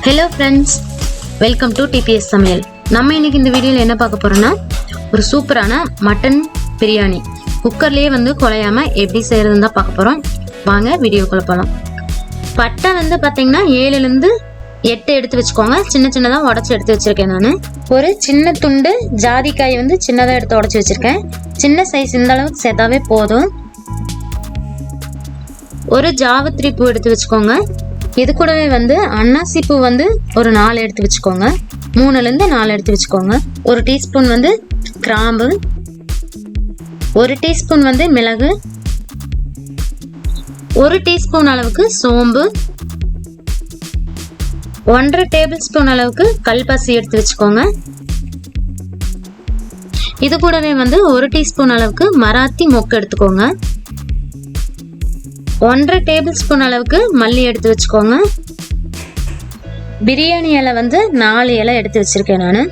Hello friends, welcome to TPS Samayal. நம்ம இன்னைக்கு இந்த வீடியோல என்ன பார்க்க போறோம்னா ஒரு சூப்பரான மட்டன் பிரியாணி குக்கர்லயே குழையாம எப்படி செய்யறதுன்னு தான் பார்க்க போறோம். வாங்க வீடியோக்குள்ள போலாம். பட்டை பாத்தீங்கன்னா 7 ல இருந்து 8 எடுத்து வச்சுக்கோங்க. சின்ன சின்னதா உடைச்சு எடுத்து வச்சிருக்கேன் நான். ஒரு சின்ன துண்டு ஜாதிக்காய் சின்னதா எடுத்து உடைச்சு வச்சிருக்கேன். சின்ன சைஸ் இந்த அளவுக்கு சேர்த்தாவே போதும். ஒரு ஜாவத்திரி பூ எடுத்து வச்சுக்கோங்க. இது கூடவே அன்னாசி பூ ஒரு 4 எடுத்து வச்சுக்கோங்க. 3 ல இருந்து 4 எடுத்து வச்சுக்கோங்க. ஒரு டீஸ்பூன் கிராம்பு, 1 டீஸ்பூன் மிளகு, 1 டீஸ்பூன் அளவுக்கு சோம்பு, 1.5 டேபிள் ஸ்பூன் அளவுக்கு கல்பாசி எடுத்து வச்சுக்கோங்க. இது கூடவே 1 டீஸ்பூன் அளவுக்கு மராத்தி மொக்கு எடுத்துக்கோங்க. 1.5 டேபிள் ஸ்பூன் அளவுக்கு மல்லி எடுத்து வச்சுக்கோங்க. பிரியாணி இலை 4 இலை எடுத்து வச்சிருக்கேன் நான்.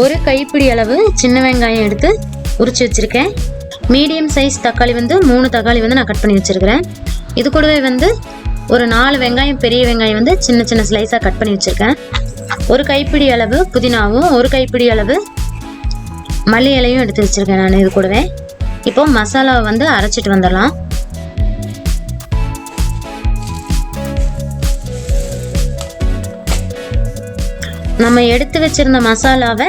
ஒரு கைப்பிடி அளவு சின்ன வெங்காயம் எடுத்து உரிச்சு வச்சிருக்கேன். மீடியம் சைஸ் தக்காளி 3 தக்காளி நான் கட் பண்ணி வச்சிருக்கிறேன். இது கூடவே ஒரு 4 வெங்காயம், பெரிய வெங்காயம் சின்ன சின்ன ஸ்லைஸா கட் பண்ணி வச்சிருக்கேன். ஒரு கைப்பிடி அளவு புதினாவும், ஒரு கைப்பிடி அளவு மல்லி இலையும் எடுத்து வச்சிருக்கேன் நான். இது கூடவே இப்போ மசாலாவை அரைச்சிட்டு வந்துடலாம். நம்ம எடுத்து வச்சிருந்த மசாலாவை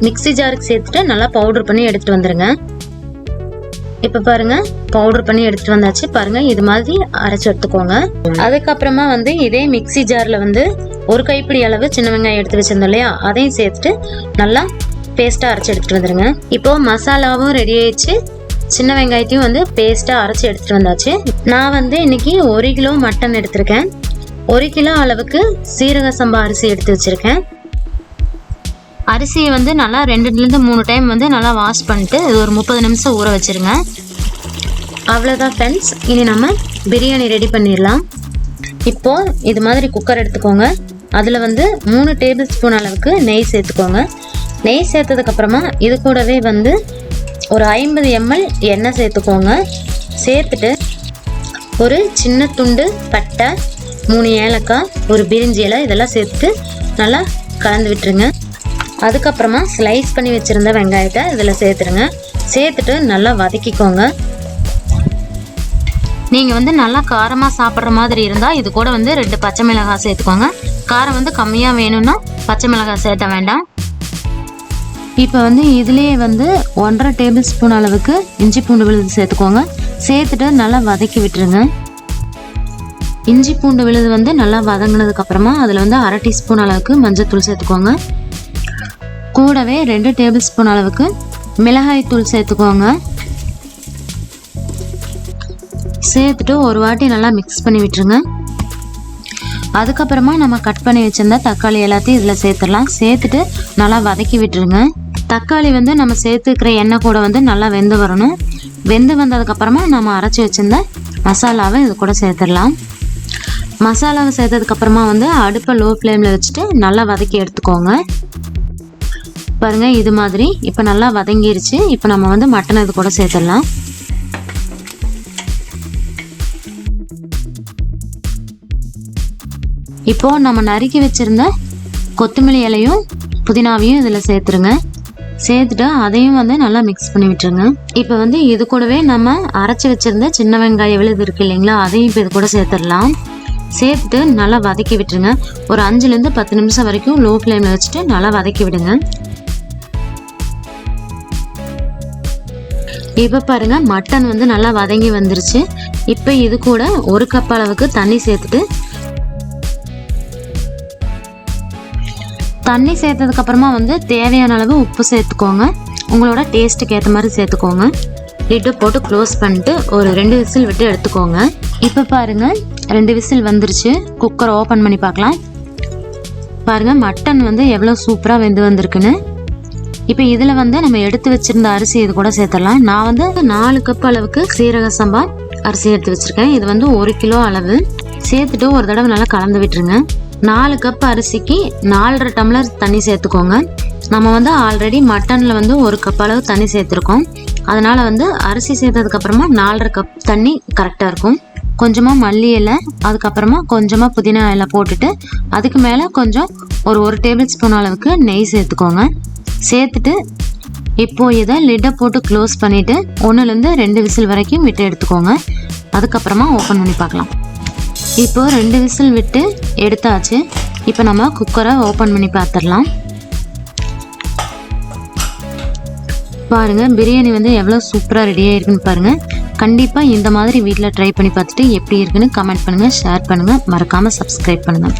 மிக்ஸி ஜாருக்கு சேர்த்துட்டு நல்லா பவுடர் பண்ணி எடுத்துட்டு வந்துருங்க. இப்ப பாருங்க, பவுடர் பண்ணி எடுத்துட்டு வந்தாச்சு. பாருங்க, இது மாதிரி அரைச்சு எடுத்துக்கோங்க. அதுக்கப்புறமா இதே மிக்ஸி ஜார்ல ஒரு கைப்பிடி அளவு சின்ன வெங்காயம் எடுத்து வச்சிருந்தோம் இல்லையா, அதையும் சேர்த்துட்டு நல்லா பேஸ்டா அரைச்சு எடுத்துட்டு வந்துருங்க. இப்போ மசாலாவும் ரெடி ஆயிடுச்சு. சின்ன வெங்காயத்தையும் பேஸ்டா அரைச்சி எடுத்துட்டு வந்தாச்சு. நான் இன்னைக்கு 1 கிலோ மட்டன் எடுத்திருக்கேன். 1 கிலோ அளவுக்கு சீரகசம்பா அரிசி எடுத்து வச்சிருக்கேன். அரிசியை நல்லா 2 ல இருந்து 3 டைம் நல்லா வாஷ் பண்ணிட்டு இது ஒரு 30 நிமிஷம் ஊற வச்சிருங்க. அவ்வளோதான் ஃப்ரெண்ட்ஸ், இனி நம்ம பிரியாணி ரெடி பண்ணிடலாம். இப்போ இது மாதிரி குக்கர் எடுத்துக்கோங்க. அதில் 3 டேபிள் ஸ்பூன் அளவுக்கு நெய் சேர்த்துக்கோங்க. நெய் சேர்த்ததுக்கு அப்புறமா இது கூடவே ஒரு 50 ml எண்ணெய் சேர்த்துக்கோங்க. சேர்த்துட்டு ஒரு சின்ன துண்டு பட்டை, 3 ஏலக்காய், ஒரு பிரிஞ்சி இலை இதெல்லாம் சேர்த்துட்டு நல்லா கலந்து விட்டுருங்க. அதுக்கப்புறமா ஸ்லைஸ் பண்ணி வச்சுருந்த வெங்காயத்தை இதில் சேர்த்துருங்க. சேர்த்துட்டு நல்லா வதக்கிக்கோங்க. நீங்கள் நல்லா காரமாக சாப்பிட்ற மாதிரி இருந்தால் இது கூட 2 பச்சை மிளகாய் சேர்த்துக்கோங்க. காரம் கம்மியாக வேணும்னா பச்சை மிளகாய் சேர்த்த வேண்டாம். இப்போ இதுலேயே 1.5 டேபிள் ஸ்பூன் அளவுக்கு இஞ்சி பூண்டு விழுது சேர்த்துக்கோங்க. சேர்த்துட்டு நல்லா வதக்கி விட்டுருங்க. இஞ்சி பூண்டு விழுது நல்லா வதங்கினதுக்கு அப்புறமா அதில் 1/2 டீஸ்பூன் அளவுக்கு மஞ்சள் சேர்த்துக்கோங்க. கூடவே 2 டேபிள் ஸ்பூன் அளவுக்கு மிளகாய் தூள் சேர்த்துக்கோங்க. சேர்த்துட்டு ஒரு வாட்டி நல்லா மிக்ஸ் பண்ணி விட்டுருங்க. அதுக்கப்புறமா நம்ம கட் பண்ணி வச்சிருந்த தக்காளி எல்லாத்தையும் இதில் சேர்த்துடலாம். சேர்த்துட்டு நல்லா வதக்கி விட்டுருங்க. தக்காளி நம்ம சேர்த்துக்கிற எண்ணெய் கூட நல்லா வெந்து வரணும். வெந்து வந்ததுக்கப்புறமா நம்ம அரைச்சி வச்சிருந்த மசாலாவை இது கூட சேர்த்துடலாம். மசாலாவை சேர்த்ததுக்கப்புறமா அடுப்பை லோ ஃப்ளேமில் வச்சுட்டு நல்லா வதக்கி எடுத்துக்கோங்க. பாருங்கள், இது மாதிரி இப்போ நல்லா வதங்கிருச்சு. இப்போ நம்ம மட்டன் இது கூட சேர்த்துடலாம். இப்போ நம்ம நறுக்கி வச்சிருந்த கொத்தமல்லி இலையும் புதினாவையும் இதில் சேர்த்துருங்க. சேர்த்துட்டு அதையும் நல்லா மிக்ஸ் பண்ணி விட்டுருங்க. இப்போ இது கூடவே நம்ம அரைச்சி வச்சிருந்த சின்ன வெங்காய விழுது இருக்கு இல்லைங்களா, அதையும் இப்போ இது கூட சேர்த்துடலாம். சேர்த்துட்டு நல்லா வதக்கி விட்டுருங்க. ஒரு 5 ல இருந்து 10 நிமிஷம் வரைக்கும் லோ ஃப்ளேமில் வச்சுட்டு நல்லா வதக்கி விடுங்க. இப்போ பாருங்க, மட்டன் நல்லா வதங்கி வந்துருச்சு. இப்போ இது கூட 1 கப் அளவுக்கு தண்ணி சேர்த்துட்டு, தண்ணி சேர்த்ததுக்கு அப்புறமா தேவையான அளவு உப்பு சேர்த்துக்கோங்க. உங்களோட டேஸ்ட்டுக்கு ஏற்ற மாதிரி சேர்த்துக்கோங்க. லிட்டு போட்டு க்ளோஸ் பண்ணிட்டு ஒரு 2 விசில் விட்டு எடுத்துக்கோங்க. இப்போ பாருங்க, 2 விசில் வந்துருச்சு. குக்கர் ஓப்பன் பண்ணி பார்க்கலாம். பாருங்க, மட்டன் எவ்வளோ சூப்பராக வெந்து வந்திருக்குன்னு. இப்போ இதில் நம்ம எடுத்து வச்சிருந்த அரிசி இது கூட சேர்த்துடலாம். நான் 4 கப் அளவுக்கு சீரகசம்பா அரிசி எடுத்து வச்சிருக்கேன். இது 1 கிலோ அளவு. சேர்த்துட்டு ஒரு தடவை நல்லா கலந்து விட்டுருங்க. 4 கப் அரிசிக்கு 4.5 டம்ளர் தண்ணி சேர்த்துக்கோங்க. நம்ம ஆல்ரெடி மட்டனில் 1 கப் அளவு தண்ணி சேர்த்துருக்கோம். அதனால் அரிசி சேர்த்ததுக்கப்புறமா 4.5 கப் தண்ணி கரெக்டாக இருக்கும். கொஞ்சமாக மல்லி இலை, அதுக்கப்புறமா கொஞ்சமாக புதினா இலை போட்டுட்டு அதுக்கு மேலே கொஞ்சம் ஒரு டேபிள் ஸ்பூன் அளவுக்கு நெய் சேர்த்துக்கோங்க. சேர்த்துட்டு இப்போது இதை லிட்டை போட்டு க்ளோஸ் பண்ணிவிட்டு 1லேருந்து 2 விசில் வரைக்கும் விட்டு எடுத்துக்கோங்க. அதுக்கப்புறமா ஓப்பன் பண்ணி பார்க்கலாம். இப்போது 2 விசில் விட்டு எடுத்தாச்சு. இப்போ நம்ம குக்கரை ஓப்பன் பண்ணி பார்த்துடலாம். பாருங்கள், பிரியாணி வந்து எவ்வளோ சூப்பராக ரெடியாக இருக்குன்னு பாருங்கள். கண்டிப்பாக இந்த மாதிரி வீட்டில் ட்ரை பண்ணி பார்த்துட்டு எப்படி இருக்குன்னு கமெண்ட் பண்ணுங்கள், ஷேர் பண்ணுங்கள், மறக்காமல் சப்ஸ்கிரைப் பண்ணுங்கள்.